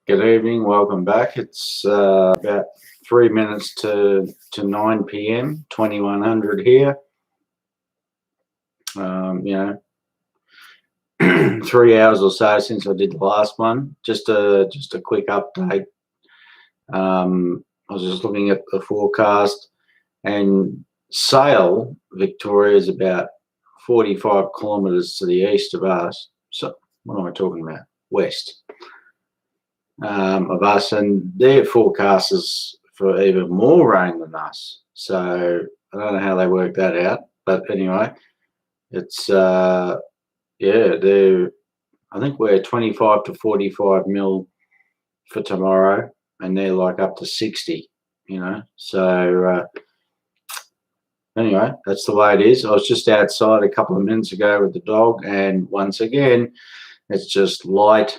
Good evening, welcome back. It's about 3 minutes to 9 p.m, 2100 here. You know, 3 hours or so since I did the last one. Just a quick update. I was just looking at the forecast, and Sale, Victoria, is about 45 kilometres to the east of us. So what am I talking about? West. Of us, and their forecast is for even more rain than us. So I don't know how they work that out, but anyway, it's yeah, they're, I think we're 25 to 45 mil for tomorrow, and they're like up to 60. You know, so anyway, that's the way it is. I was just outside a couple of minutes ago with the dog, and once again, it's just light.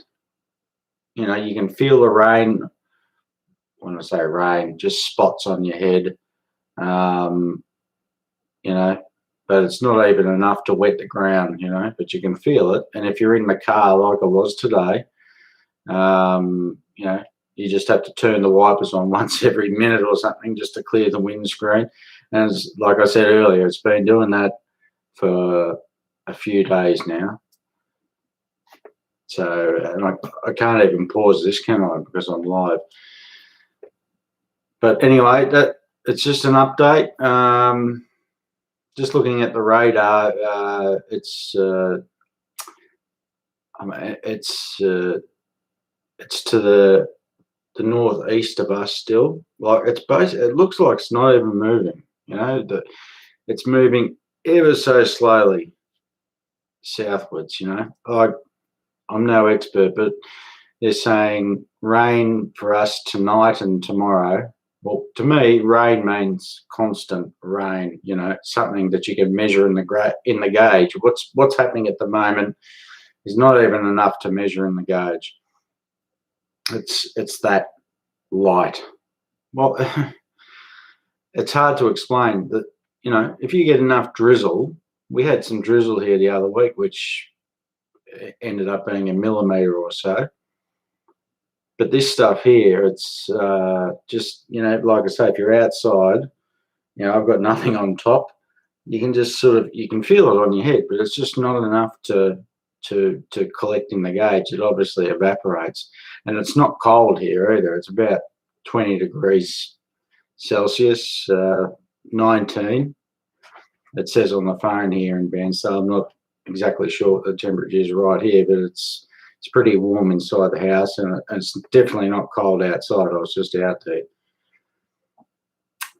You know, you can feel the rain. When I say rain, just spots on your head, you know, but it's not even enough to wet the ground, you know, but you can feel it. And if you're in the car like I was today, you know, you just have to turn the wipers on once every minute or something just to clear the windscreen. And like I said earlier, it's been doing that for a few days now. So, and I can't even pause this, can I, because I'm live. But anyway, it's just an update. Just looking at the radar, it's to the northeast of us still. Like it looks like it's not even moving. You know, it's moving ever so slowly southwards. You know, I'm no expert, but they're saying rain for us tonight and tomorrow. Well, to me, rain means constant rain. You know, something that you can measure in the gauge. What's happening at the moment is not even enough to measure in the gauge. It's that light. Well, it's hard to explain that. You know, if you get enough drizzle, we had some drizzle here the other week, which ended up being a millimetre or so. But this stuff here, it's just, you know, like I say, if you're outside, you know, I've got nothing on top. You can just you can feel it on your head, but it's just not enough to collect in the gauge. It obviously evaporates, and it's not cold here either. It's about 20 degrees Celsius, 19. It says on the phone here in Bairnsdale. I'm not exactly sure what the temperature is right here, but it's pretty warm inside the house, and it's definitely not cold outside. I was just out there.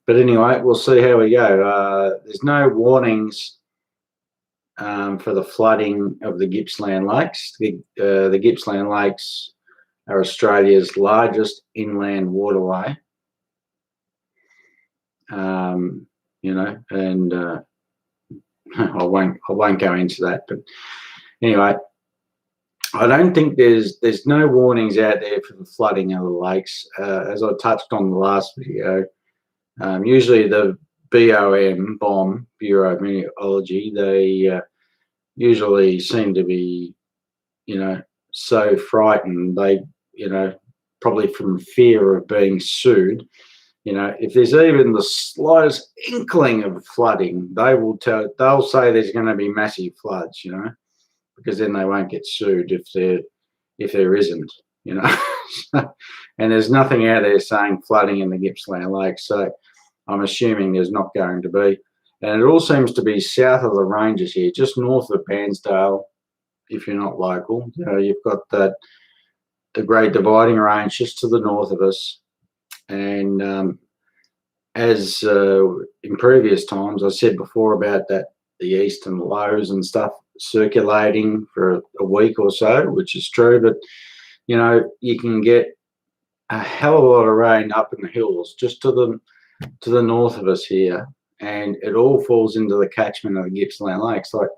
But anyway, we'll see how we go. There's no warnings for the flooding of the Gippsland lakes. The Gippsland lakes are Australia's largest inland waterway. You know, and I won't go into that, but anyway, I don't think there's no warnings out there for the flooding of the lakes. As I touched on the last video, usually the BOM, Bureau of Meteorology, they usually seem to be, you know, so frightened. They, you know, probably from fear of being sued. You know, if there's even the slightest inkling of flooding, they'll say there's going to be massive floods. You know, because then they won't get sued if there isn't, you know. And there's nothing out there saying flooding in the Gippsland Lakes, so I'm assuming there's not going to be. And it all seems to be south of the ranges here, just north of Bairnsdale. If you're not local, you know, you've got the Great Dividing Range just to the north of us. And as in previous times, I said before about the eastern lows and stuff circulating for a week or so, which is true, but you know, you can get a hell of a lot of rain up in the hills just to the north of us here, and it all falls into the catchment of the Gippsland Lakes. Like,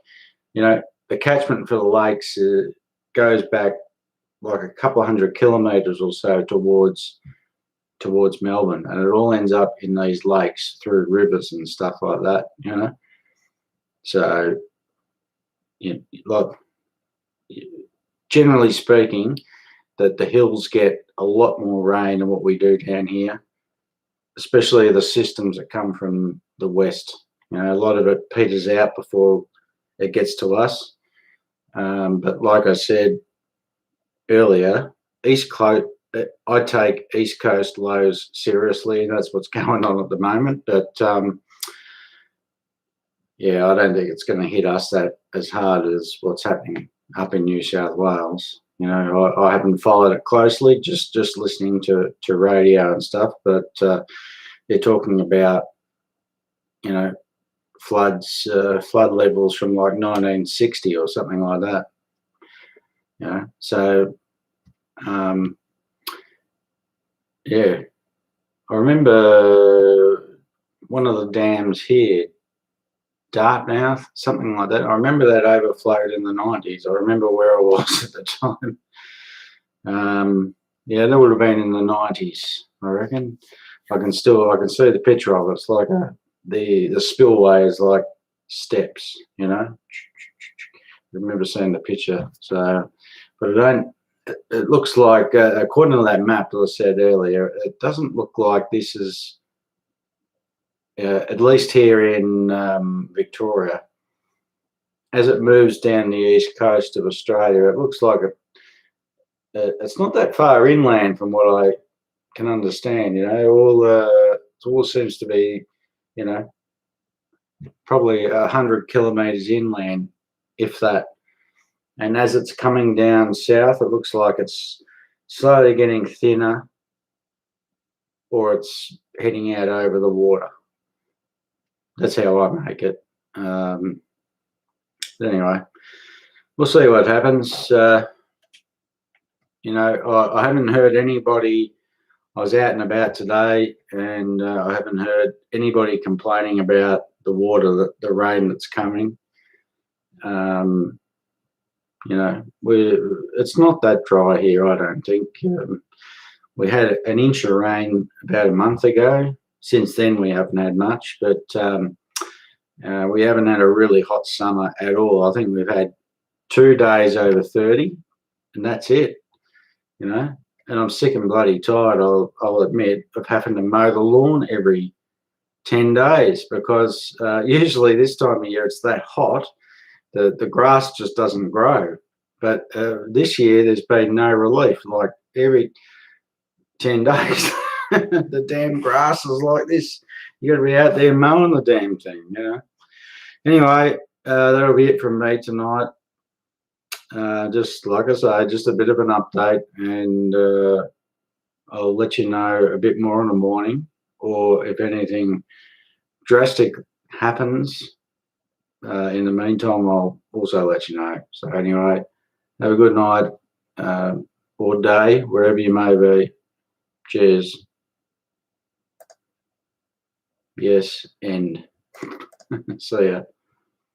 you know, the catchment for the lakes goes back like a couple of 100 kilometres or so towards Melbourne, and it all ends up in these lakes through rivers and stuff like that, you know. So, you know, like, generally speaking, that the hills get a lot more rain than what we do down here, especially the systems that come from the west. You know, a lot of it peters out before it gets to us. But like I said earlier, I take East Coast lows seriously. That's what's going on at the moment. But yeah, I don't think it's going to hit us that as hard as what's happening up in New South Wales. You know, I haven't followed it closely, just listening to radio and stuff. But they're talking about, you know, flood levels from like 1960 or something like that. You know, so yeah, I remember one of the dams here, Dartmouth, something like that. I remember that overflowed in the 90s. I remember where I was at the time. Yeah, that would have been in the 90s, I reckon. I can see the picture of it. It's like the spillway is like steps, you know. I remember seeing the picture. So, but it looks like, according to that map that I said earlier, it doesn't look like this is, at least here in Victoria, as it moves down the east coast of Australia, it looks like it's not that far inland from what I can understand. You know, it all seems to be, you know, probably 100 kilometres inland, if that. And as it's coming down south, it looks like it's slowly getting thinner, or it's heading out over the water. That's how I make it. Anyway, we'll see what happens. You know, I haven't heard anybody. I was out and about today, and I haven't heard anybody complaining about the water, the rain that's coming. You know, it's not that dry here, I don't think. We had an inch of rain about a month ago. Since then, we haven't had much, but we haven't had a really hot summer at all. I think we've had 2 days over 30, and that's it, you know. And I'm sick and bloody tired, I'll admit, of having to mow the lawn every 10 days because usually this time of year it's that hot, the grass just doesn't grow. But this year there's been no relief. Like every 10 days, the damn grass is like this. You got to be out there mowing the damn thing, you know. Anyway, that'll be it from me tonight. Just like I say, just a bit of an update, and I'll let you know a bit more in the morning, or if anything drastic happens. In the meantime, I'll also let you know. So anyway, have a good night or day, wherever you may be. Cheers. Yes, end. See ya.